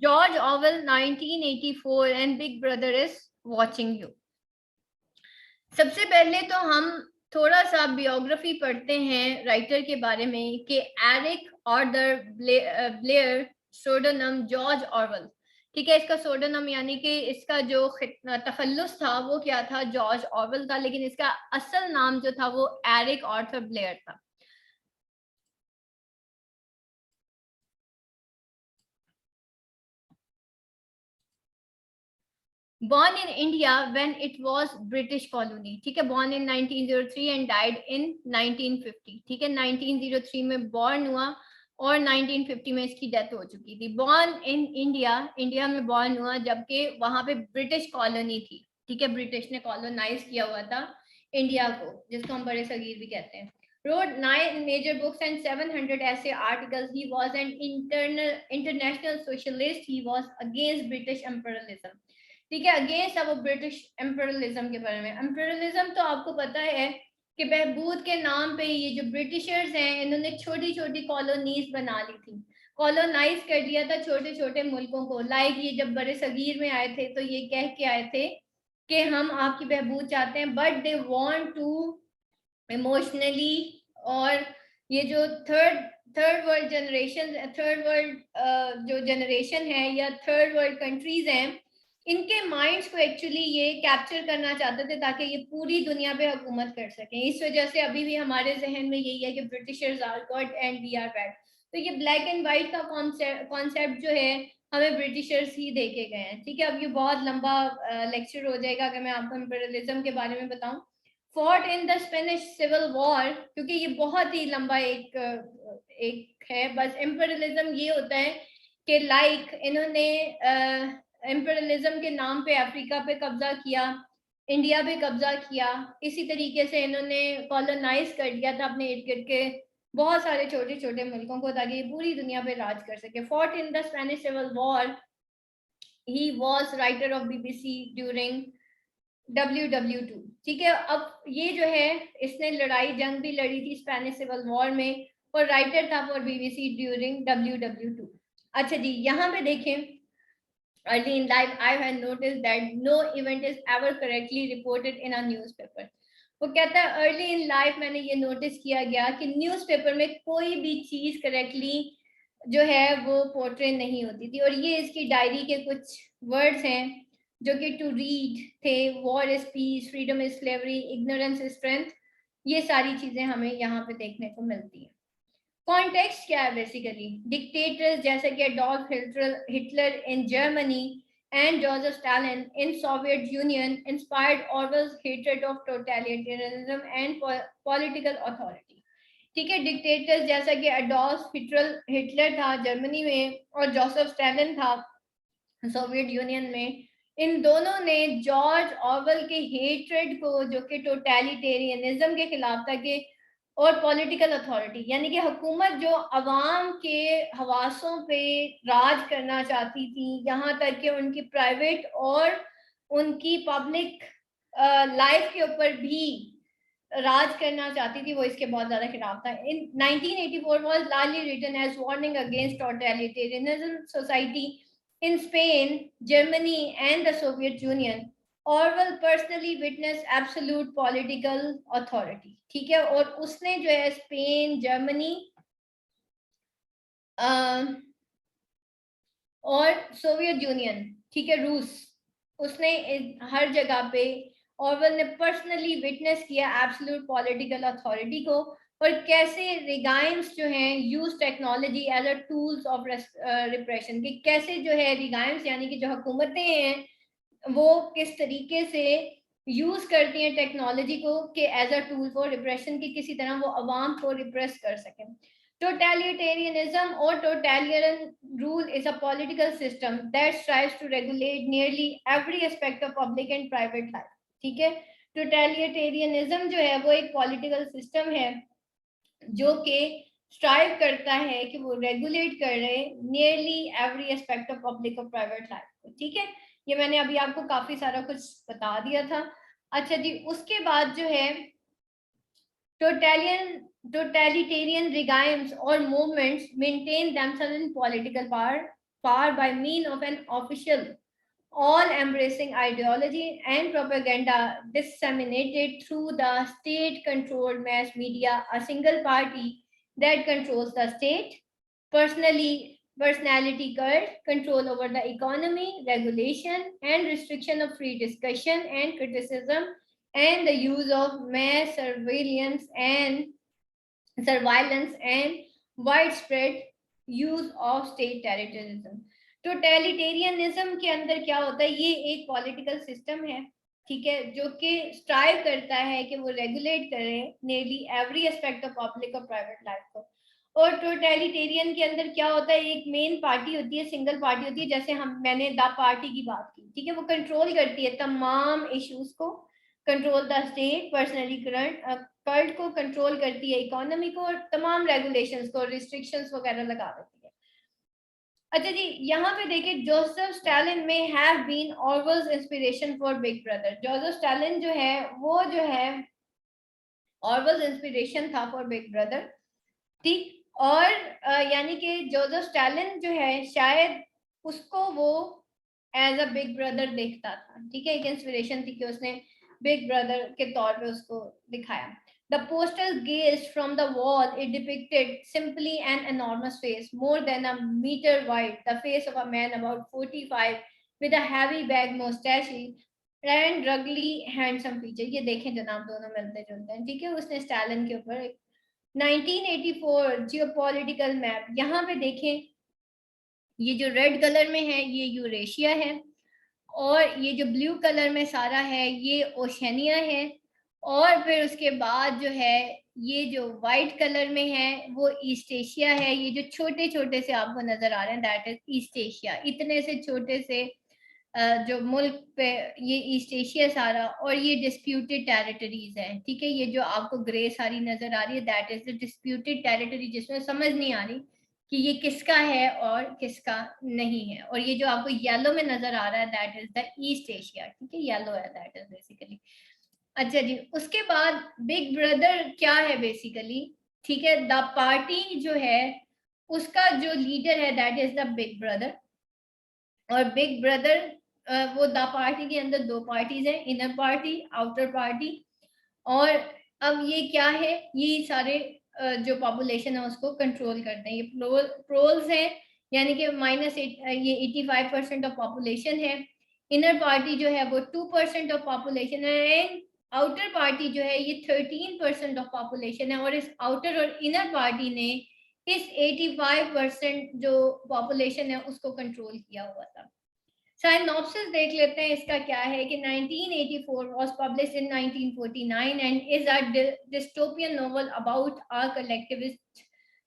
George Orwell 1984 and big brother is watching you. सबसे पहले तो हम थोड़ा सा बियोग्राफी पढ़ते हैं राइटर के बारे में कि Eric Arthur Blair pseudonym George Orwell. ठीक है, इसका सोडोनम यानी कि इसका जो तखल्लुस था वो क्या था, जॉर्ज ऑरवेल था, लेकिन इसका असल नाम जो था वो एरिक आर्थर ब्लेयर था। Born in India when it was British colony, ठीक है, born in 1903 and died in 1950, ठीक है, 1903 में born हुआ और 1950 में इसकी डेथ हो चुकी थी। born in India, इंडिया में born हुआ जबकि वहां पे ब्रिटिश कॉलोनी थी, ठीक है, ब्रिटिश ने कॉलोनाइज किया हुआ था इंडिया को, जिसको हम बड़े सगीर भी कहते हैं। wrote 9 major books and 700 essay articles. He was an international socialist. He was against British imperialism, ठीक है, अगेंस्ट अब ब्रिटिश एम्परलिज्म के बारे में। एम्परलिज्म तो आपको पता है कि बहबूद के नाम पे ये जो ब्रिटिशर्स हैं इन्होंने छोटी छोटी कॉलोनीज बना ली थी, कॉलोनाइज कर दिया था छोटे छोटे मुल्कों को। लाइक ये जब बड़े सगीर में आए थे तो ये कह के आए थे कि हम आपकी बहबूद चाहते हैं, but they want to emotionally, और ये जो third world generation, third world जो जनरेशन है या थर्ड वर्ल्ड कंट्रीज हैं, इनके माइंड्स को एक्चुअली ये कैप्चर करना चाहते थे ताकि ये पूरी दुनिया पे हुकूमत कर सकें। इस वजह से अभी भी हमारे जहन में यही है कि Britishers are good and we are bad. तो ये ब्लैक एंड व्हाइट का कॉन्सेप्ट जो है हमें ब्रिटिशर्स ही देके गए हैं, ठीक है। अब ये बहुत लंबा लेक्चर हो जाएगा अगर मैं आपको इम्पीरियलिज्म के बारे में बताऊं। Fought in the Spanish civil war, क्योंकि ये बहुत ही लंबा एक है। बस इम्पीरियलिज्म ये होता है कि लाइक इन्होंने इम्पीरियलिज्म के नाम पे अफ्रीका पे कब्जा किया, इंडिया पे कब्जा किया, इसी तरीके से इन्होंने कॉलोनाइज कर दिया था अपने इर्द गिर्द के बहुत सारे छोटे छोटे मुल्कों को ताकि पूरी दुनिया पे राज कर सके। Fought in the Spanish civil war, he was writer of BBC during WW2, ठीक है। अब ये जो है इसने लड़ाई जंग भी लड़ी थी स्पेनिश सिविल वॉर में और राइटर था फॉर बीबीसी ड्यूरिंग WW2। अच्छा जी, यहाँ पे देखें, early in life I have noticed that no event is ever correctly reported in a newspaper। वो कहता है अर्ली इन लाइफ मैंने ये नोटिस किया गया कि न्यूज़पेपर में कोई भी चीज करेक्टली जो है वो पोर्ट्रे नहीं होती थी। और ये इसकी डायरी के कुछ वर्ड्स हैं जो कि टू रीड थे, war is peace, freedom is slavery, ignorance is strength, ये सारी चीजें हमें यहाँ पे देखने को मिलती हैं। कॉन्टेक्स्ट क्या है बेसिकली, डिक्टेटर्स जैसे कि Adolf Hitler in Germany and Joseph Stalin in Soviet Union inspired Orwell's hatred of totalitarianism and political authority। ठीक है, डिक्टेटर्स जैसा कि एडोल्फ हिटलर था जर्मनी में और जोसेफ स्टालिन था सोवियत यूनियन में, इन दोनों ने जॉर्ज ऑरवेल के हेट्रेड को, जो कि टोटलिटेरियनिज्म के खिलाफ था, कि और पॉलिटिकल अथॉरिटी यानी कि हुकूमत जो अवाम के हवासों पे राज करना चाहती थी, यहाँ तक कि उनकी प्राइवेट और उनकी पब्लिक लाइफ के ऊपर भी राज करना चाहती थी, वो इसके बहुत ज्यादा खिलाफ था। इन 1984 was largely written as warning against totalitarianism society in Spain, Germany and the Soviet Union। Orwell personally witnessed absolute political authority, ठीक है। और उसने जो है स्पेन, जर्मनी और सोवियत यूनियन, ठीक है, रूस, उसने हर जगह पे ऑरवेल ने पर्सनली विटनेस किया एब्सोल्यूट पॉलिटिकल अथॉरिटी को, और कैसे रिगाइम्स जो हैं use technology as a tools of repression, कि कैसे जो है रिगाइम्स यानी कि जो हुकूमतें हैं वो किस तरीके से यूज करती हैं टेक्नोलॉजी को कि as a tool for repression, की किसी तरह वो अवाम को रिप्रेस कर सकें। Totalitarianism or totalitarian rule is a political system that strives to regulate nearly every aspect of public and private life, ठीक है। Totalitarianism जो है वो एक political system है जो कि स्ट्राइव करता है कि वो रेगुलेट कर रहे nearly every aspect of public और प्राइवेट लाइफ को, ठीक है। ये मैंने अभी आपको काफी सारा कुछ बता दिया था। अच्छा जी, उसके बाद जो है Totalitarian regimes or movements maintain themselves in political power by means of an official, all-embracing ideology and propaganda disseminated through the state-controlled mass media. A single party that controls the state, personality cult, control over the economy, regulation, and restriction of free discussion and criticism, and the use of mass surveillance and widespread use of state terrorism. Totalitarianism के अंदर क्या होता है, ये एक political system है, ठीक है, जो कि स्ट्राइव करता है कि वो रेगुलेट करे nearly every aspect of public और प्राइवेट लाइफ को। और टोटलिटेरियन के अंदर क्या होता है, एक मेन पार्टी होती है, सिंगल पार्टी होती है, जैसे मैंने द पार्टी की बात की, ठीक है, वो कंट्रोल करती है तमाम इश्यूज को, control the state, personally cult को कंट्रोल करती है, इकोनॉमी को, और तमाम रेगुलेशंस को, रिस्ट्रिक्शंस वगैरह लगा देती है। अच्छा जी, यहाँ पे देखिए, Joseph Stalin may have been Orwell's inspiration for Big Brother. Joseph Stalin जो है वो जो है ऑरवेल्स इंस्पिरेशन था फॉर बिग ब्रदर, ठीक। और यानी कि जोसेफ स्टालिन जो है शायद उसको वो एज अ बिग ब्रदर देखता था, ठीक है, एक इंस्पिरेशन थी कि उसने बिग ब्रदर के तौर पे उसको दिखाया। The posters gazed from the wall. It depicted simply an enormous face, more than a meter wide, the face of a man about 45, with a heavy bag mustache and ruggedly handsome feature. ये देखें जनाब, दोनों मिलते जुलते हैं, ठीक है। उसने स्टालिन के ऊपर 1984 जियोपॉलिटिकल मैप, यहाँ पे देखें, ये जो रेड कलर में है ये यूरेशिया है, और ये जो ब्लू कलर में सारा है ये ओशनिया है, और फिर उसके बाद जो है ये जो वाइट कलर में है वो ईस्ट एशिया है। ये जो छोटे छोटे से आपको नजर आ रहे हैं दैट इज ईस्ट एशिया, इतने से छोटे से जो मुल्क पे ये ईस्ट एशिया सारा, और ये डिस्प्यूटेड टेरिटरीज है, ठीक है। ये जो आपको ग्रे सारी नजर आ रही है that is the disputed territory, जिसमें समझ नहीं आ रही कि ये किसका है और किसका नहीं है। और ये जो आपको येलो में नजर आ रहा है that is the east Asia, ठीक है, येलो है दैट इज बेसिकली। अच्छा जी, उसके बाद बिग ब्रदर क्या है बेसिकली, ठीक है, द पार्टी जो है उसका जो लीडर है that is the big brother. और बिग ब्रदर वो द पार्टी के अंदर दो पार्टीज है, इनर पार्टी, आउटर पार्टी। और अब ये क्या है, ये सारे जो पॉपुलेशन है उसको कंट्रोल करते हैं। ये प्रोल्स हैं, यानी कि ये 85% ऑफ पॉपुलेशन है। इनर पार्टी जो है वो 2% ऑफ पॉपुलेशन है, एंड आउटर पार्टी जो है ये 13% ऑफ पॉपुलेशन है। और इस आउटर और इनर पार्टी ने इस 85% जो पॉपुलेशन है उसको कंट्रोल किया हुआ था। साइनॉप्सिस देख लेते हैं इसका क्या है कि 1984 was published in 1949 and is a dystopian novel about a collectivist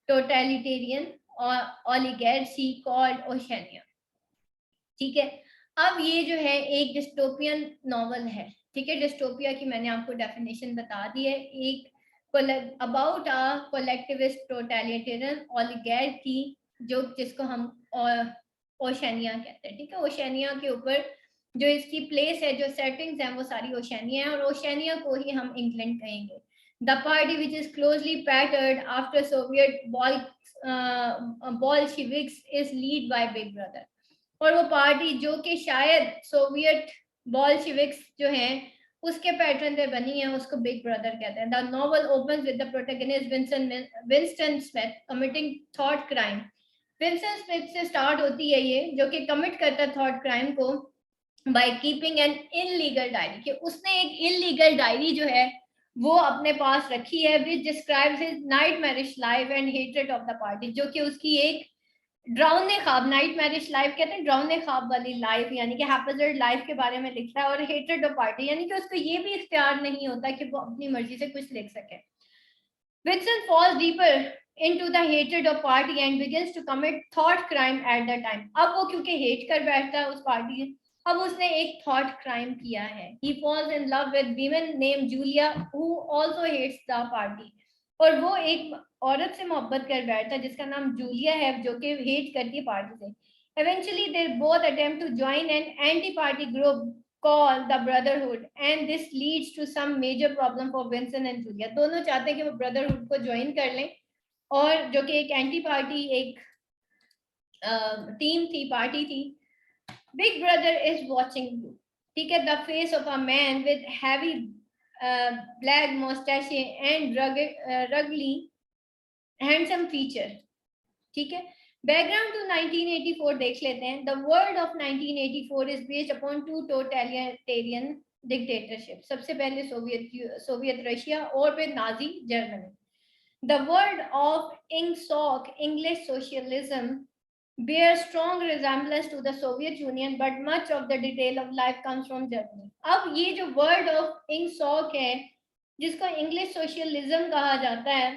totalitarian oligarchy called Oceania, ठीक है। अब ये जो है एक डिस्टोपियन नॉवल है, ठीक है। डिस्टोपिया की मैंने आपको डेफिनेशन बता दी है, एक about a collectivist totalitarian oligarchy, जिसको हम ओशनिया कहते हैं, ठीक है। ओशनिया के ऊपर जो इसकी प्लेस है, जो सेटिंग्स हैं वो सारी ओशनिया है, और ओशनिया को ही हम इंग्लैंड कहेंगे। The party which is closely patterned after Soviet Bolsheviks is led by big brother. और वो पार्टी जो कि शायद सोवियत बोल्शेविक्स जो हैं उसके पैटर्न पे बनी है उसको बिग ब्रदर कहते हैं। The novel opens with the protagonist Winston Smith committing thought crime. Winston Smith से स्टार्ट होती है ये, जो कि कमिट करता है थॉट क्राइम को by keeping an illegal diary, कि उसने एक इलीगल डायरी जो है वो अपने पास रखी है, which describes his nightmarish life and hatred of the party, जो कि उसकी एक ड्राउने ख्वाब, नाइट मैरिज लाइफ कहते हैं ड्राउने ख्वाब वाली लाइफ, यानी कि हैप्पीजर्ड लाइफ के बारे में लिख रहा है। और हेट्रेड ऑफ पार्टी, यानी कि उसको ये भी इख्तियार नहीं होता कि वो अपनी मर्जी से कुछ लिख सके। Winston falls deeper into the hatred of party and begins to commit thought crime at the time। अब वो क्योंकि हेट कर बैठता है उस पार्टी, अब उसने एक थॉट क्राइम किया है। He falls in love with woman named Julia who also hates the party। और वो एक औरत से मोहब्बत कर बैठता है जिसका नाम जूलिया है, जो कि हेट करती है पार्टी से। Eventually they both attempt to join an anti-party group call the brotherhood and this leads to some major problem for Vincent and Julia. दोनों चाहते हैं कि वो brotherhood को join कर लें, और जो कि एक एंटी पार्टी एक टीम थी, पार्टी थी. Big brother is watching you. ठीक है, the face of a man with heavy black mustache and ruggedly handsome feature. ठीक है, बैकग्राउंड टू 1984 देख लेते हैं. The world of 1984 is based upon two totalitarian dictatorship. सबसे पहले सोवियत रशिया और फिर Nazi Germany. The world of Ingsoc English socialism bears strong resemblance to the Soviet Union, but much of the detail of life comes from Germany. अब ये जो word of इंगसॉक है, जिसको English socialism कहा जाता है,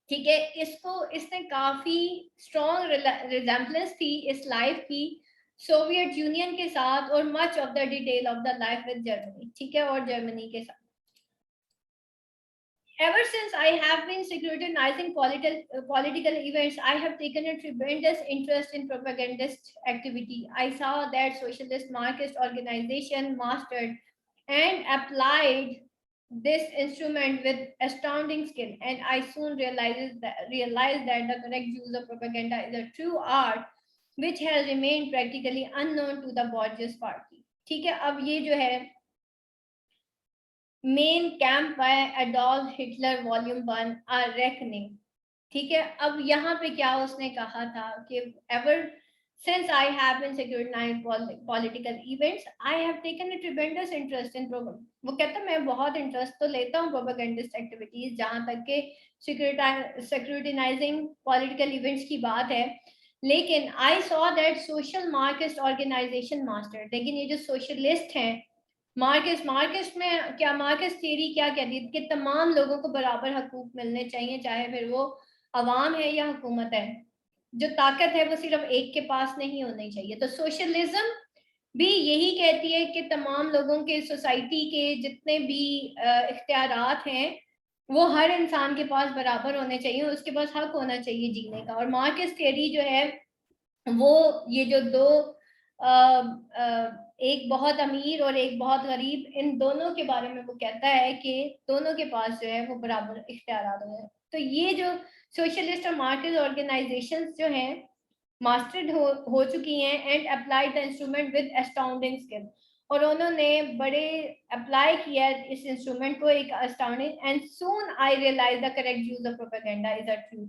ठीक है, इसने काफी स्ट्रॉन्ग रिजेम्बलेंस थी इस लाइफ की सोवियत यूनियन के साथ, और much of the detail of the life with Germany. ठीक है, और जर्मनी के साथ. Ever since I have been scrutinizing political events, I have taken a tremendous interest in propagandist activity. I saw that socialist Marxist organization mastered and applied this instrument with astounding skill, and I soon realized that the correct use of propaganda is a true art which has remained practically unknown to the Borges party. ठीक है, अब ये जो है Mein Kampf by Adolf Hitler volume 1 a reckoning. ठीक है, अब यहाँ पे क्या उसने कहा था कि ever since I have been scrutinizing political events, I have taken a tremendous interest in वो कहता है मैं बहुत इंटरेस्ट तो लेता हूँ प्रोपेगेंडिस्ट एक्टिविटीज. जहाँ तक के स्क्रूटिनाइजिंग पॉलिटिकल इवेंट्स की बात है, लेकिन I saw that social Marxist organisation master. लेकिन ये जो सोशलिस्ट हैं, मार्क्सिस्ट में क्या, मार्क्सिस्ट थियरी क्या कहती है कि तमाम लोगों को बराबर हकूक मिलने चाहिए, चाहे फिर वो अवाम है या हुकूमत है. जो ताकत है वो सिर्फ एक के पास नहीं होनी चाहिए. तो सोशलिज्म भी यही कहती है कि तमाम लोगों के, सोसाइटी के जितने भी इख्तियारात हैं वो हर इंसान के पास बराबर होने चाहिए, उसके पास हक होना चाहिए जीने का. और मार्क्सिस्ट थियरी जो है वो ये जो दो एक बहुत अमीर और एक बहुत गरीब, इन दोनों के बारे में वो कहता है कि दोनों के पास जो है वो बराबर इख्तियारात हैं. तो ये जो सोशलिस्ट और मार्क्सिस्ट ऑर्गेनाइजेशंस जो हैं मास्टर्ड हो चुकी हैं and applied the instrument with astounding skill, और उन्होंने बड़े अप्लाई किया इस इंस्ट्रूमेंट को एक astounding. And soon I realise the correct use of propaganda is a true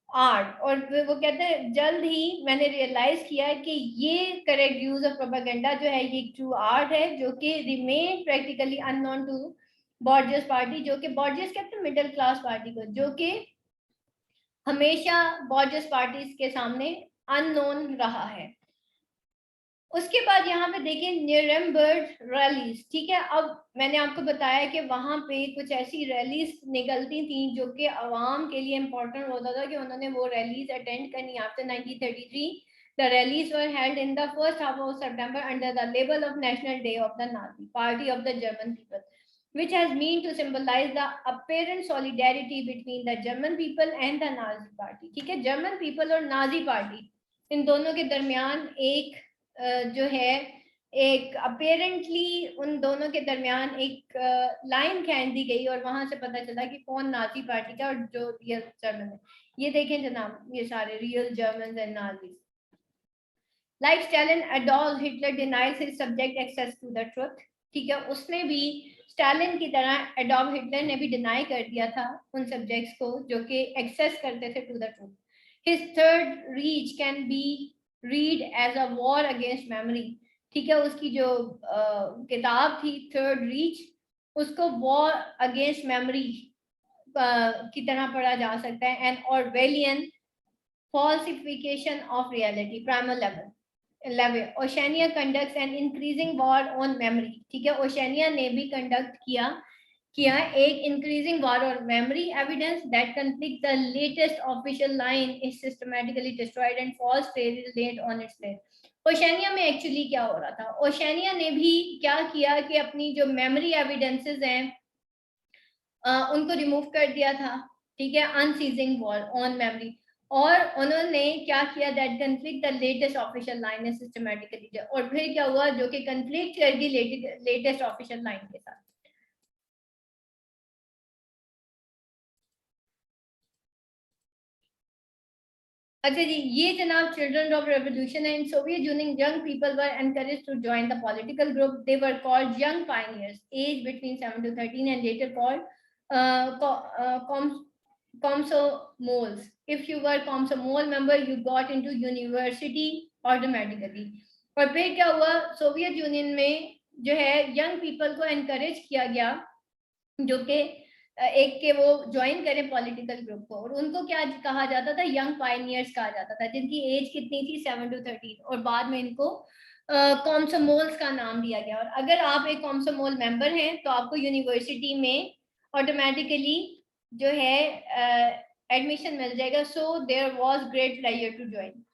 art. और वो कहते हैं जल्द ही मैंने रियलाइज किया कि ये करेक्ट यूज ऑफ प्रोपेगेंडा जो है ये ट्रू आर्ट है, जो कि remain practically unknown to bourgeois party. जो कि बॉर्जेस कहते हैं मिडिल क्लास पार्टी को, जो कि हमेशा बॉर्जेस पार्टीज के सामने अननोन रहा है. उसके बाद यहाँ पे देखिए न्यूरेमबर्ग रैलीज. ठीक है, अब मैंने आपको बताया कि वहां पे कुछ ऐसी रैलीज निकलती थी जो कि आवाम के लिए इम्पोर्टेंट होता था कि उन्होंने वो रैलीज अटेंड करनी. After 1933 the rallies were held in the first half of September under the label of National Day of the Nazi Party of the German people, which has meant to symbolize the apparent solidarity between the German people and the Nazi Party. ठीक है, German people और Nazi party, इन दोनों के दरमियान एक जो है एक अपेरेंटली उन दोनों के दरमियान एक लाइन खींच दी गई, और वहां से पता चला कि कौन नाजी पार्टी का और जो रियल जर्मन है. ये देखें जनाब, ये सारे real German and Nazi. Like Stalin, Adolf Hitler denies his subject access to the truth. ठीक है, उसने भी स्टालिन की तरह एडोल्फ हिटलर ने भी डिनाई कर दिया था उन सब्जेक्ट्स को जो कि एक्सेस करते थे to the truth. His Third Reich can be read as a war against memory. ठीक है, उसकी जो किताब थी थर्ड रीच, उसको वॉर अगेंस्ट मेमोरी की तरह पढ़ा जा सकता है. And Orwellian falsification of reality primal level. Oceania conducts an increasing war on memory. ठीक है, ओशेनिया ने भी कंडक्ट किया एक increasing war on memory. Evidence that conflict the latest official line is systematically destroyed and false traces laid on its place. Oceania में actually क्या हो रहा था, ओशेनिया ने भी क्या किया कि अपनी जो मेमोरी एविडेंसेस हैं उनको रिमूव कर दिया था. ठीक है, अनसीजिंग वॉर ऑन मेमोरी. और उन्होंने क्या किया, that conflict the latest official line है सिस्टमैटिकली, और फिर क्या हुआ, जो कि कन्फ्लिक्ट कर गई लेटेस्ट ऑफिशियल लाइन के साथ। अच्छा जी, ये जनाब चिल्ड्रन ऑफ रेवोल्यूशन है। In Soviet Union young people were encourage to join the political group, they were called young pioneers, age between 7 to 13 and later called komsomols. If you were komsomol member, you got into university automatically. और फिर क्या हुआ, Soviet union में जो है young people को encourage किया गया जो कि एक के वो ज्वाइन करें पॉलिटिकल ग्रुप को, और उनको क्या कहा जाता था, यंग पायनियर्स कहा जाता था, जिनकी एज कितनी थी, 7 to 13, और बाद में इनको कॉम्सोमोल्स का नाम दिया गया। और अगर आप एक कॉम्सोमोल मेंबर हैं तो आपको यूनिवर्सिटी में ऑटोमेटिकली जो है एडमिशन मिल जाएगा। So there was great pleasure to join.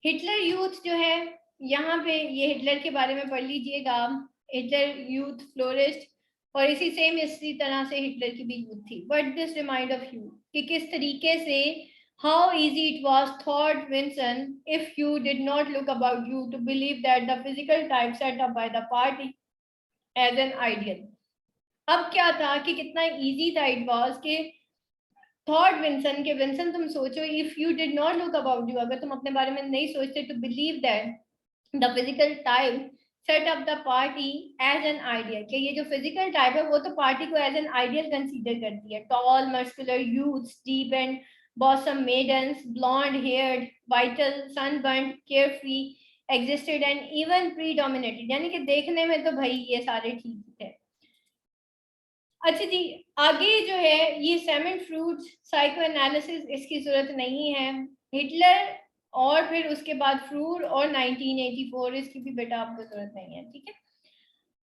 Hitler Youth जो है, यहाँ पे ये हिटलर के बारे में पढ़ लीजिएगा, हिटलर यूथ फ्लोरिस्ट, और इसी तरह से हिटलर की भी यूथ थी। But this remind of you कि किस तरीके से how easy it was thought Winston if you did not look about you to believe that the physical type set up by the party as an ideal. अब क्या था कि कितना easy था इट वाज कि थॉट विंसन के Winston तुम सोचो, if you did not look about you, अगर तुम अपने बारे में नहीं सोचते, to believe that the physical type set up the party as an ideal, कि ये जो फिजिकल टाइप है वो तो पार्टी को एज एन आइडियल कंसीडर करती है। Tall muscular youth, deep and bosom maidens, blonde haired, vital, sunburn, carefree, existed and even predominated, यानी कि देखने में तो भाई ये सारे ठीक थे। अच्छा जी, आगे जो है ये सेवन फ्रूट्स साइको एनालिसिस, इसकी जरूरत नहीं है। हिटलर और फिर उसके बाद फ्रूट और 1984, इसकी भी बेटा आपको जरूरत नहीं है, ठीक है।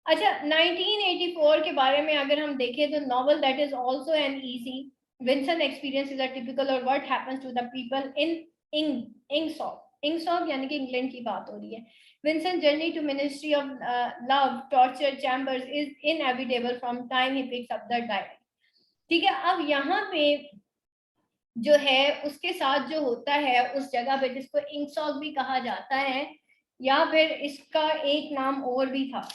अच्छा, 1984 के बारे में अगर हम देखें तो novel that is also an easy Winston experience is a typical और what happens to the people in Ingsoc यानी कि इंग्लैंड की बात हो रही है। Vincent's journey to Ministry of Love, torture chambers is inevitable from time he picks up the diary. ठीक है, अब यहाँ पे जो है उसके साथ जो होता है उस जगह पे, जिसको इंगसॉक भी कहा जाता है, या फिर इसका एक नाम और भी था,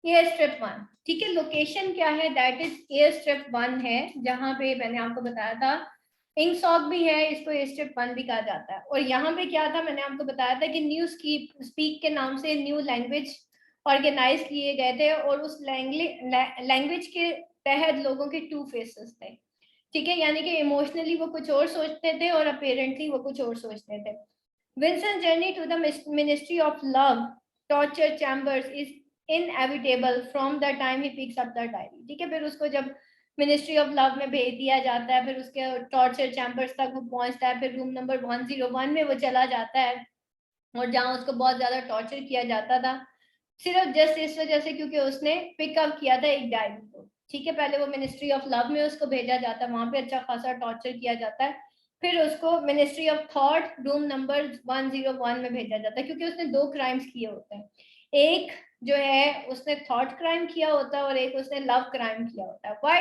एयर स्ट्रिप 1, ठीक है। लोकेशन क्या है, दैट इज एयर स्ट्रिप 1 है, जहां पे मैंने आपको बताया था इंगसॉक भी है, इसको एयर स्ट्रिप 1 भी कहा जाता है। और यहाँ पे क्या था, मैंने आपको बताया था कि न्यू स्पीक के नाम से न्यू लैंग्वेज ऑर्गेनाइज किए गए थे, और उस लैंग्वेज के तहत लोगों के 2 फेसेस थे, ठीक है, यानी कि इमोशनली वो कुछ और सोचते थे और अपेरेंटली वो कुछ और सोचते थे। Winston journey to the Ministry of Love, torture chambers is inevitable from the time he picks up the diary, ठीक है। फिर उसको जब मिनिस्ट्री ऑफ लव में भेज दिया जाता है, फिर उसके टॉर्चर चैम्बर्स तक वो पहुंचता है, फिर रूम नंबर 101 में वो चला जाता है, और जहां उसको बहुत ज्यादा टॉर्चर किया जाता था, सिर्फ जस्ट इस वजह से क्योंकि उसने पिकअप किया था एक डायरी को, ठीक है। पहले वो मिनिस्ट्री ऑफ लव में उसको भेजा जाता है, वहां पे अच्छा खासा टॉर्चर किया जाता है, फिर उसको ministry of thought room number 101 में भेजा जाता है, क्योंकि उसने 2 क्राइम्स किए होते हैं, एक जो है उसने थॉट क्राइम किया होता है और एक उसने लव क्राइम किया होता है। Why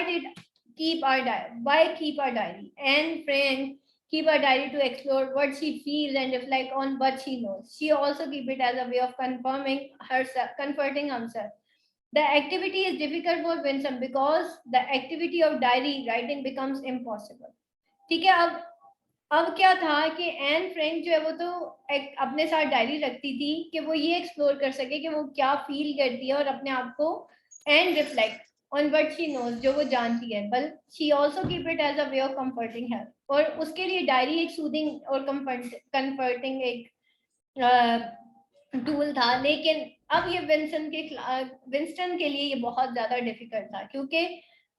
keep our diary and friend keep a diary to explore what she feels and reflect on what she knows. She also keep it as a way of comforting herself. The activity is difficult for Vincent because the activity of diary writing becomes impossible. ठीक है, अब क्या था कि Anne Frank जो है वो तो अपने साथ डायरी रखती थी कि वो ये एक्सप्लोर कर सके कि वो क्या फील करती है और अपने आप को and reflect on what she knows, जो वो जानती है, but she also keep it as a way of comforting her, और उसके लिए डायरी एक सूदिंग और कंफर्टिंग एक टूल था। लेकिन अब ये विंस्टन के लिए ये बहुत ज्यादा डिफिकल्ट था, क्योंकि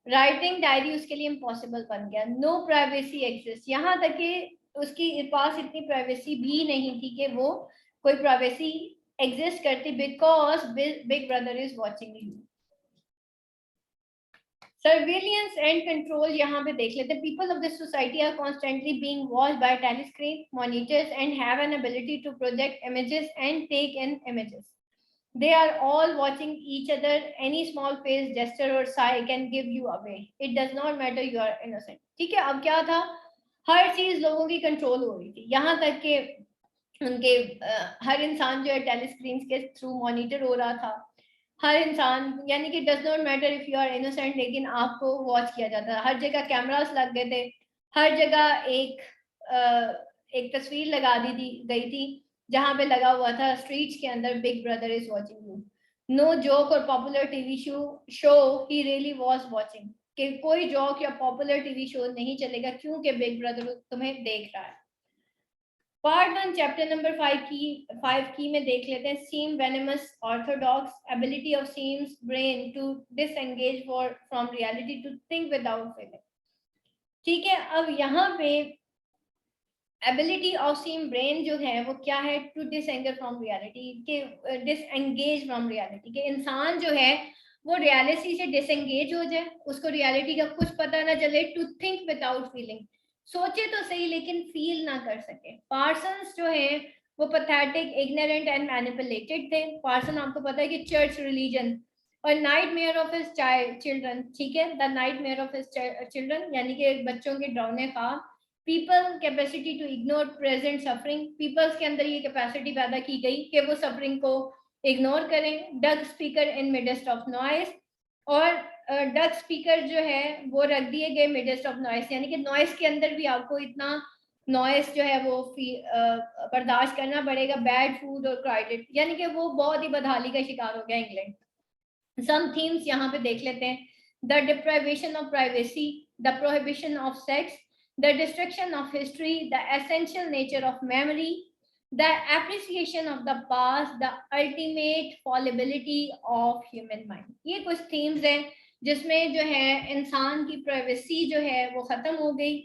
राइटिंग डायरी उसके लिए इम्पॉसिबल बन गया। नो प्राइवेसी एग्जिस्ट, यहाँ तक कि उसकी पास इतनी प्राइवेसी भी नहीं थी कि वो कोई प्राइवेसी एग्जिस्ट करती, because big brother is watching you. Surveillance and control यहाँ पे देख लेते हैं। People of this society are constantly being watched by telescreen monitors and have an ability to project images and take in images. They are all watching each other. Any small face gesture or sigh can give you away. It does not matter you are innocent. ठीक है, अब क्या था, हर चीज लोगों की control हो रही थी, यहाँ तक कि उनके हर इंसान जो है टेलीस्क्रीन के थ्रू मॉनिटर हो रहा था, हर इंसान, यानी कि does not matter if you are innocent, लेकिन आपको वॉच किया जाता था, हर जगह कैमरास लग गए थे, हर जगह एक तस्वीर लगा दी थी गई थी जहां पे लगा हुआ था स्ट्रीट्स के अंदर big brother is watching you. No joke और popular TV show he really was watching, कि कोई जोक या पॉपुलर टीवी शो नहीं चलेगा क्योंकि बिग ब्रदर तुम्हें देख रहा है। पार्ट 1 चैप्टर नंबर 5 की में देख लेते हैं, Syme venomous orthodox ability of Syme's brain to disengage from reality to think without feeling. ठीक है, अब यहाँ पे एबिलिटी ऑफ सीम ब्रेन जो है वो क्या है, टू डिसएंगेज फ्रॉम रियलिटी, के डिसएंगेज फ्रॉम रियलिटी, के इंसान जो है वो रियलिटी से डिसएंगेज हो जाए, उसको रियलिटी का कुछ पता ना चले, टू थिंक विदाउट फीलिंग, सोचे तो सही लेकिन फील ना कर सके। पार्सन्स जो है वो पैथेटिक, इग्नोरेंट एंड मैनिपुलेटेड थे। पार्सन आपको पता है कि चर्च रिलीजन और नाइटमेयर ऑफ हिज चिल्ड्रन, ठीक है, the nightmare of his children, यानी कि बच्चों के डरावने ख्वाब। People capacity to ignore present suffering, peoples के अंदर ये कैपेसिटी पैदा की गई कि वो सफरिंग को इग्नोर करें। Duck speaker in midst of noise, और डग स्पीकर जो है वो रख दिए गए मिडेस्ट ऑफ नॉइस, यानी कि नॉइस के अंदर भी आपको इतना नॉइस जो है वो बर्दाश्त करना पड़ेगा। बैड फूड और क्राउडेड, यानी कि वो बहुत ही बदहाली का शिकार हो गया इंग्लैंड। सम थीम्स यहाँ पे देख लेते हैं, the deprivation of privacy, the prohibition of sex, the destruction of history, the essential nature of memory, the appreciation of the past, the ultimate fallibility of human mind। ये कुछ themes हैं जिसमें जो है इंसान की प्राइवेसी जो है वो खत्म हो गई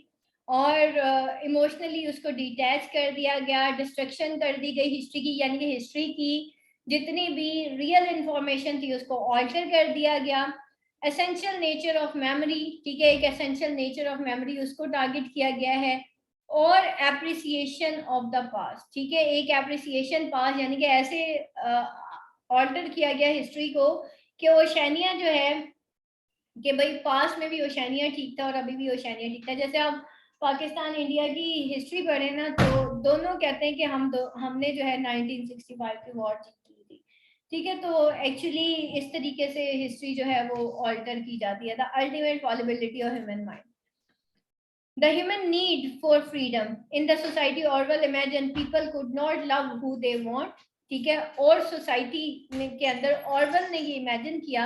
और इमोशनली उसको डिटैच कर दिया गया, डिस्ट्रक्शन कर दी गई हिस्ट्री की, यानी कि हिस्ट्री की जितनी भी रियल इंफॉर्मेशन थी उसको ऑल्टर कर दिया गया। एसेंशियल नेचर ऑफ मेमोरी, ठीक है, एक एसेंशियल नेचर ऑफ मेमोरी उसको टारगेट किया गया है। और एप्रिसिएशन ऑफ द पास्ट, ठीक है, एक एप्रिसिएशन पास्ट, यानी कि ऐसे ऑल्टर किया गया हिस्ट्री को कि ओशनिया जो है कि भाई पास्ट में भी ओशनिया ठीक था और अभी भी ओशनिया ठीक था। जैसे आप पाकिस्तान इंडिया की हिस्ट्री पढ़े ना तो दोनों कहते हैं कि हमने जो है 1965 की वॉर जीती थी, ठीक है, तो एक्चुअली इस तरीके से हिस्ट्री जो है वो ऑल्टर की जाती है। The ultimate fallibility of human mind, the human need for freedom in the society Orwell imagined people could not love who they want, ठीक है, और सोसाइटी के अंदर ऑरवेल ने ये इमेजिन किया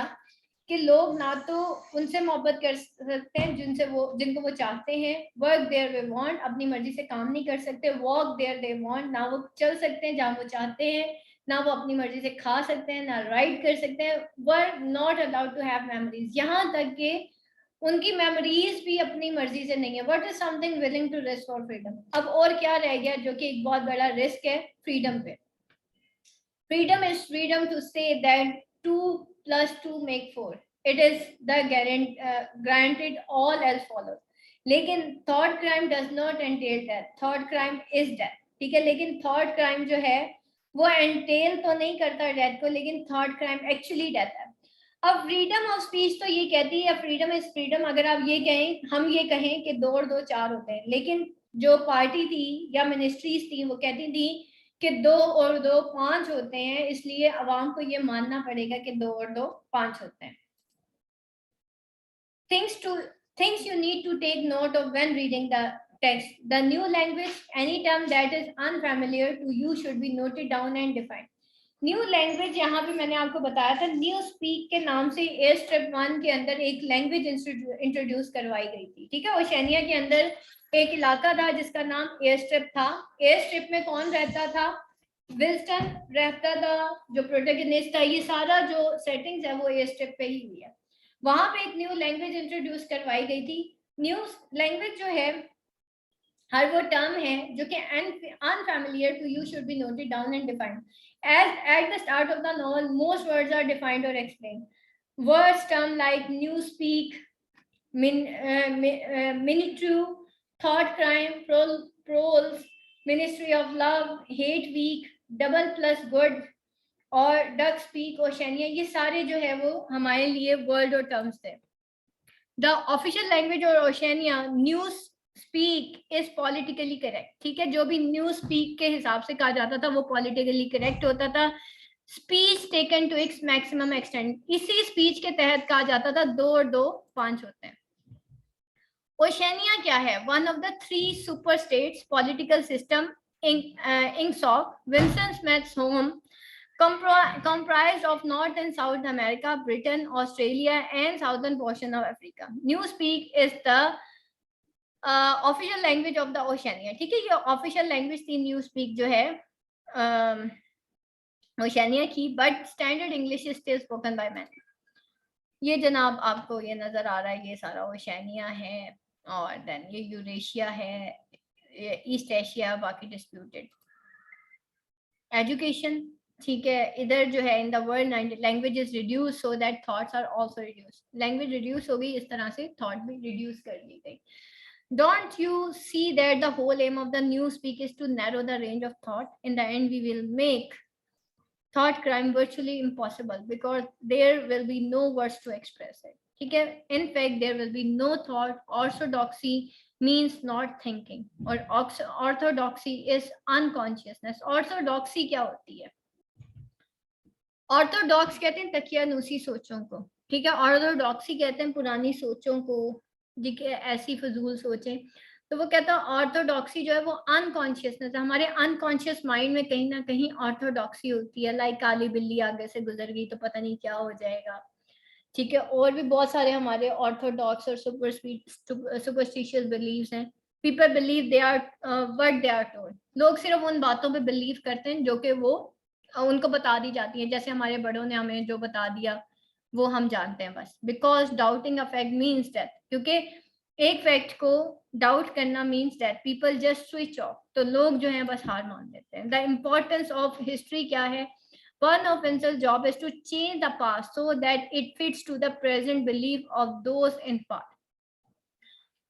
कि लोग ना तो उनसे मोहब्बत कर सकते हैं जिनको वो चाहते हैं, वर्क देयर वे वांट, अपनी मर्जी से काम नहीं कर सकते, वॉक देयर दे वांट, ना वो चल सकते हैं जहाँ वो चाहते हैं, ना वो अपनी मर्जी से खा सकते हैं, ना राइड कर सकते हैं, were not allowed to have memories, यहाँ तक कि उनकी मेमोरीज भी अपनी मर्जी से नहीं है। What is something willing to risk for freedom, अब और क्या रह गया जो कि एक बहुत बड़ा रिस्क है फ्रीडम पे। Freedom is freedom to say that 2 + 2 make 4, it is the granted all else follows. लेकिन thought crime does not entail death, thought crime is death, ठीक है, लेकिन थॉट क्राइम जो है वो एंटेल तो नहीं करता डेथ को, लेकिन थॉट क्राइम एक्चुअली डेथ है। अब फ्रीडम ऑफ स्पीच तो ये कहती है फ्रीडम इज फ्रीडम, अगर आप ये कहें, हम ये कहें कि 2 और 2 4 होते हैं, लेकिन जो पार्टी थी या मिनिस्ट्रीज थी वो कहती थी कि 2 और 2 5 होते हैं, इसलिए अवाम को ये मानना पड़ेगा कि 2 और 2 5 होते हैं। Things you need to take note of when reading the text, the new language, any term that is unfamiliar to you should be noted down and defined। New language, यहाँ पे मैंने आपको बताया था न्यू स्पीक के नाम से air strip 1 के अंदर एक लैंग्वेज इंट्रोड्यूस करवाई गई थी, ठीक है, ओशनिया के अंदर एक इलाका था जिसका नाम एयर स्ट्रिप था। एयर स्ट्रिप में कौन रहता था, विल्सन रहता था, जो प्रोटेगनिस्ट था, ये सारा जो सेटिंग्स है वो एयर स्ट्रिप पे ही हुई है। वहां पे एक न्यू लैंग्वेज इंट्रोड्यूस करवाई गई थी। न्यू लैंग्वेज जो है हर वो टर्म है जो कि unfamiliar to you should be noted down and defined। As at the start of the novel, most words are defined or explained. Words term like newspeak, minitru, thought crime, proles, ministry of love, hate week, double plus good, और duck speak, Oceania, ये सारे जो है वो हमारे लिए word और terms थे। द ऑफिशियल लैंग्वेज और Oceania news speak is politically correct, ठीक है, जो भी न्यूज स्पीक के हिसाब से कहा जाता था वो पॉलिटिकली करेक्ट होता था। Speech taken to its maximum extent, इसी स्पीच के तहत कहा जाता था 2 और 2 5 होते हैं। ओशनिया क्या है? One of the 3 super states political system Ingsoc, Winston Smith's home, comprised of North and South America, Britain, Australia, and southern portion of Africa. Newspeak is the official language of the Oceania, ठीक है, ये official language थी न्यूज़स्पीक जो है Oceania की, but standard English is still spoken by man. ये जनाब आपको ये नजर आ रहा है, ये सारा ओशनिया है, और देन ये यूरेशिया है, ये ईस्ट एशिया, बाकी डिस्प्यूटेड। एजुकेशन, ठीक है, इधर जो है in the world language is reduce so that thoughts are also reduce, language reduce हो गई, इस तरह से थॉट भी रिड्यूस कर दी गई। Don't you see that the whole aim of the newspeak is to narrow the range of thought? In the end, we will make thought crime virtually impossible because there will be no words to express it. ठीक है, in fact, there will be no thought. Orthodoxy means not thinking, और orthodoxy is unconsciousness. Orthodoxy क्या होती है? Orthodox कहते हैं तकियानूसी सोचों को, ठीक है, ऑर्थोडॉक्सी कहते हैं पुरानी सोचों को, ठीक है, ऐसी फजूल सोचें। तो वो कहता है ऑर्थोडॉक्सी जो है वो अनकॉन्शियसनेस है, हमारे अनकॉन्शियस माइंड में कहीं ना कहीं ऑर्थोडॉक्सी होती है। लाइक काली बिल्ली आगे से गुजर गई तो पता नहीं क्या हो जाएगा, ठीक है, और भी बहुत सारे हमारे ऑर्थोडॉक्स और सुपरस्टिशियस बिलीव्स हैं। People believe they are what they are told, लोग सिर्फ उन बातों पे बिलीव करते हैं जो कि वो उनको बता दी जाती है, जैसे हमारे बड़ों ने हमें जो बता दिया वो हम जानते हैं बस। Because doubting a fact means that, क्योंकि एक फैक्ट को डाउट करना means that people just switch off, तो लोग जो हैं बस हार मान लेते हैं। द इम्पोर्टेंस ऑफ हिस्ट्री क्या है? One of Vincen's job is to change the past so that it fits to the present belief of those in part.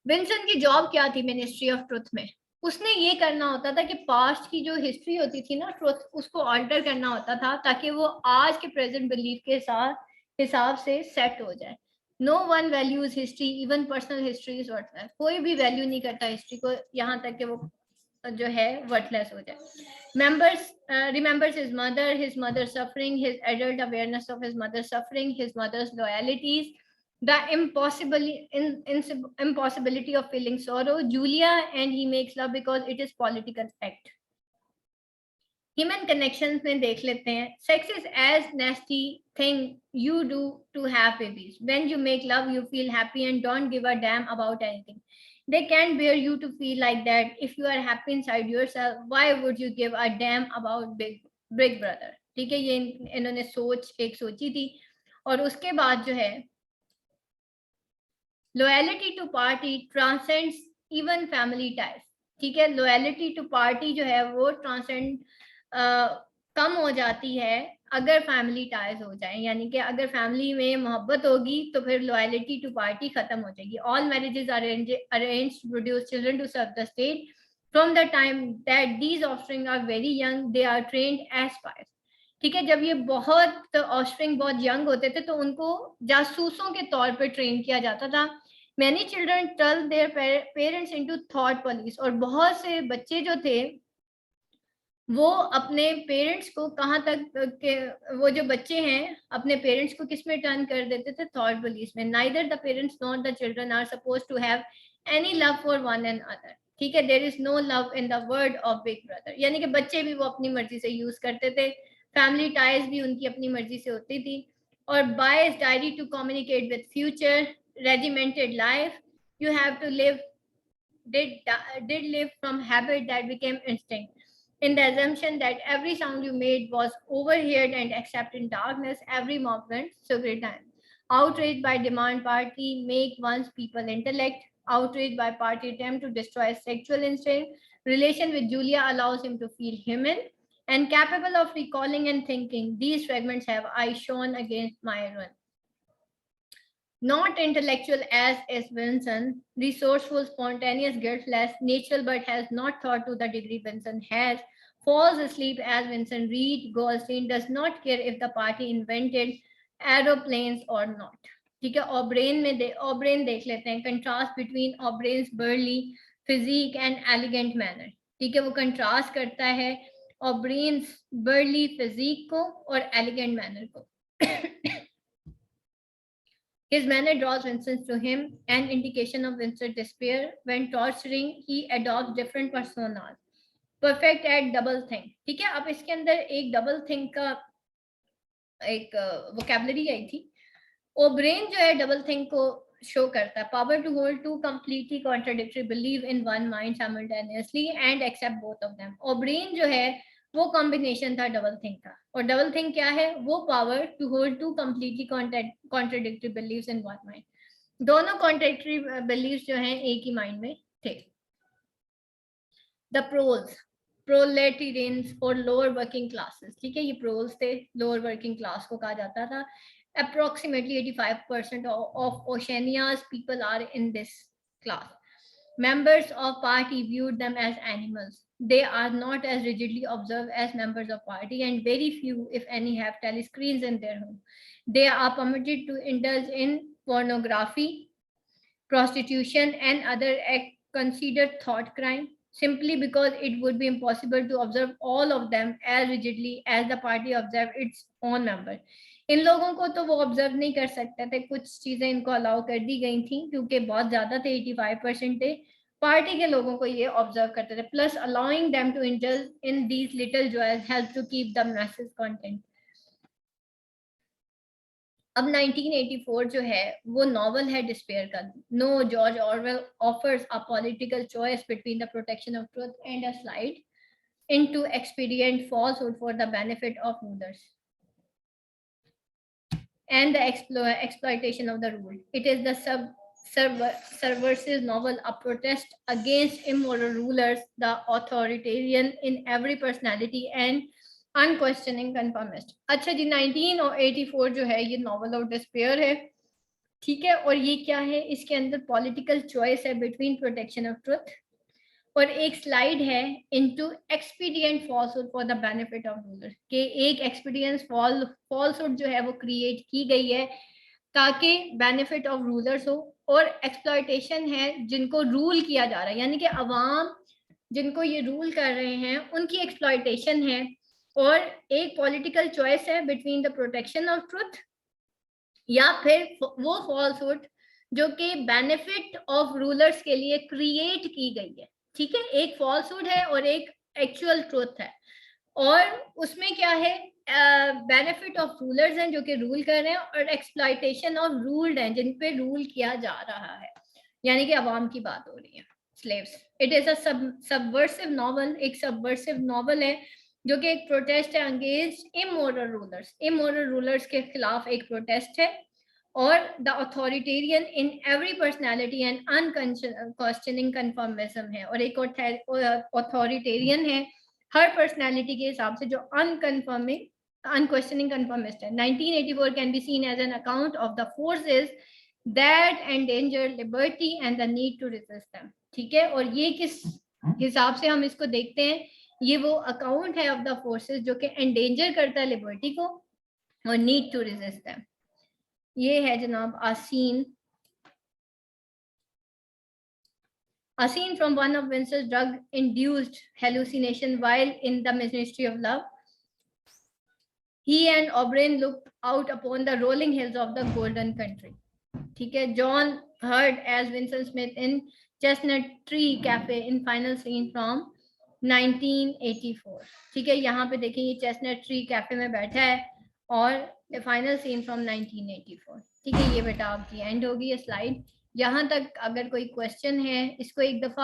Winston की जॉब क्या थी मिनिस्ट्री ऑफ ट्रुथ में? उसने ये करना होता था कि पास्ट की जो हिस्ट्री होती थी ना ट्रुथ, उसको ऑल्टर करना होता था ताकि वो आज के प्रेजेंट बिलीफ के साथ हिसाब से सेट हो जाए। No one values history, even personal history is worthless, कोई भी वैल्यू नहीं करता हिस्ट्री को यहाँ तक कि वो जो है वर्थलेस हो जाए। Remembers his mother suffering, his adult awareness of his mother's suffering, his mother's loyalties, the impossibility of feeling sorrow, Julia, and he makes love because it is political act. Human connections में देख लेते हैं, sex is as nasty thing you do to have babies. When you make love, you feel happy and don't give a damn about anything. They can't bear you to feel like that. If you are happy inside yourself, why would you give a damn about big brother? ठीक है, ये इन्होंने एक सोची थी। और उसके बाद जो है loyalty to party transcends even family ties, ठीक है, लॉयल्टी टू पार्टी जो है वो ट्रांसेंड कम हो जाती है अगर फैमिली टाइज हो जाए, यानी कि अगर फैमिली में मोहब्बत होगी तो फिर लॉयल्टी टू पार्टी खत्म हो जाएगी। All marriages arranged to produce children to serve the state. From the time that these offspring are very young they are trained as spies, ठीक है, जब ये बहुत ऑफस्प्रिंग बहुत यंग होते थे तो उनको जासूसों के तौर पर ट्रेन किया जाता था। Many children turn their parents into thought police, और बहुत से बच्चे जो थे वो अपने पेरेंट्स को कहाँ तक के, वो जो बच्चे हैं अपने पेरेंट्स को किस में टर्न कर देते थे? थॉट पुलिस में। Neither the parents nor the children are supposed to have any love for one and other, ठीक है, there is no love in the word of Big Brother, यानी कि बच्चे भी वो अपनी मर्जी से यूज करते थे, फैमिली टाइज भी उनकी अपनी मर्जी से होती थी। और buys diary to communicate with future, regimented life, you have to did live from habit that became instinct, in the assumption that every sound you made was overheard and accepted in darkness, every movement secret time. Outraged by demand party make one's people intellect, outraged by party attempt to destroy sexual instinct, relation with Julia allows him to feel human and capable of recalling and thinking. These fragments have I shone against my ruin. Not intellectual as is Vinson, resourceful, spontaneous, guiltless, natural, but has not thought to the degree Vinson has, falls asleep as Vincent Reed Goldstein does not care if the party invented aeroplanes or not. ठीक है, O'Brien देख लेते हैं, contrast between O'Brien's burly physique and elegant manner. ठीक है, वो contrast करता है O'Brien's burly physique को और elegant manner को. His manner draws Vincent to him, an indication of Vincent's despair. When torturing, he adopts different personas. Perfect at double think. ठीक है, अब इसके अंदर एक डबल थिंक का एक वोकैबुलरी आई थी. O'Brien जो है डबल थिंक को शो करता है. Power to hold two completely contradictory belief in one mind simultaneously and accept both of them. O'Brien जो है वो कॉम्बिनेशन था डबल थिंक का. और डबल थिंक क्या है? वो power to hold to completely contradictory beliefs in one mind. दोनों कॉन्ट्राडिक्टरी बिलीव्स जो हैं एक ही माइंड में थे. द प्रोल्स, प्रोलेटेरियंस और लोअर वर्किंग क्लासेस. ठीक है, ये प्रोल्स थे, लोअर वर्किंग क्लास को कहा जाता था. Approximately 85% of Oceania's people are in this class. Members of party viewed them as animals. They are not as rigidly observed as members of party, and very few, if any, have telescreens in their home. They are permitted to indulge in pornography, prostitution, and other considered thought crime, simply because it would be impossible to observe all of them as rigidly as the party observed its own members. इन लोगों को तो वो observe नहीं कर सकते थे, कुछ चीजें इनको अलाउ कर दी गई थी क्योंकि बहुत ज्यादा थे, 85% थे. पार्टी के लोगों को ये ऑब्जर्व करते थे. Plus allowing them to indulge in these little joys help to keep the masses content. अब 1984 जो है वो नॉवल है डिस्पेयर का. No George Orwell offers a political choice between the protection of truth and a slide into expedient falsehood for the benefit of rulers and the exploitation of the rule. It is the subversive novel, a protest against immoral rulers, the authoritarian in every personality and unquestioning conformist. अच्छा जी, 1984 जो है ये novel of despair है. ठीक है, और ये क्या है? इसके अंदर पॉलिटिकल चॉइस है बिटवीन प्रोटेक्शन ऑफ ट्रुथ और एक स्लाइड है into expedient falsehood for the benefit of ruler. के एक एक्सपीडिएंट फॉल्सहुड जो है वो क्रिएट की गई है ताकि बेनिफिट ऑफ रूलर्स हो, और एक्सप्लॉयटेशन है जिनको रूल किया जा रहा है, यानी कि अवाम जिनको ये रूल कर रहे हैं उनकी एक्सप्लॉयटेशन है. और एक पॉलिटिकल चॉइस है between the protection of truth या फिर वो फॉल्सहुड जो कि बेनिफिट ऑफ रूलर्स के लिए क्रिएट की गई है. ठीक है, एक फॉल्सहुड है और एक एक्चुअल ट्रुथ है. और उसमें क्या है? बेनिफिट ऑफ रूलर्स हैं जो कि रूल कर रहे हैं, और एक्सप्लॉयटेशन ऑफ रूल्ड हैं जिन पे रूल किया जा रहा है, यानी कि अवाम की बात हो रही है, slaves. It is a subversive novel. एक सबवर्सिव नॉवल है जो कि एक प्रोटेस्ट है against immoral rulers. Immoral rulers के खिलाफ एक प्रोटेस्ट है. और the authoritarian in every personality and unquestioning conformism है. और एक अथॉरिटेरियन है हर पर्सनैलिटी के हिसाब से जो अनक्वेश्चनिंग कन्फर्मिस्ट है. 1984 can be seen as an account of the forces that endanger liberty and the need to resist them. ठीक है, और ये किस हिसाब से हम इसको देखते हैं? ये वो अकाउंट है ऑफ द फोर्सेस जो कि एंडेंजर करता है लिबर्टी को और नीड टू रेजिस्ट देम. ये है जनाब a scene from one of Vincent's drug-induced hallucination while in the Ministry of Love. He and O'Brien looked out upon the rolling hills of the Golden Country. ठीक है, John heard as Vincent Smith in Chestnut Tree Cafe in final scene from 1984. ठीक है, यहाँ पे देखिए ये Chestnut Tree Cafe में बैठा है और फाइनल सीन फ्रॉम 1984. ठीक है, ये बेटा आपकी एंड होगी ये स्लाइड. यहाँ तक अगर कोई क्वेश्चन है इसको एक दफा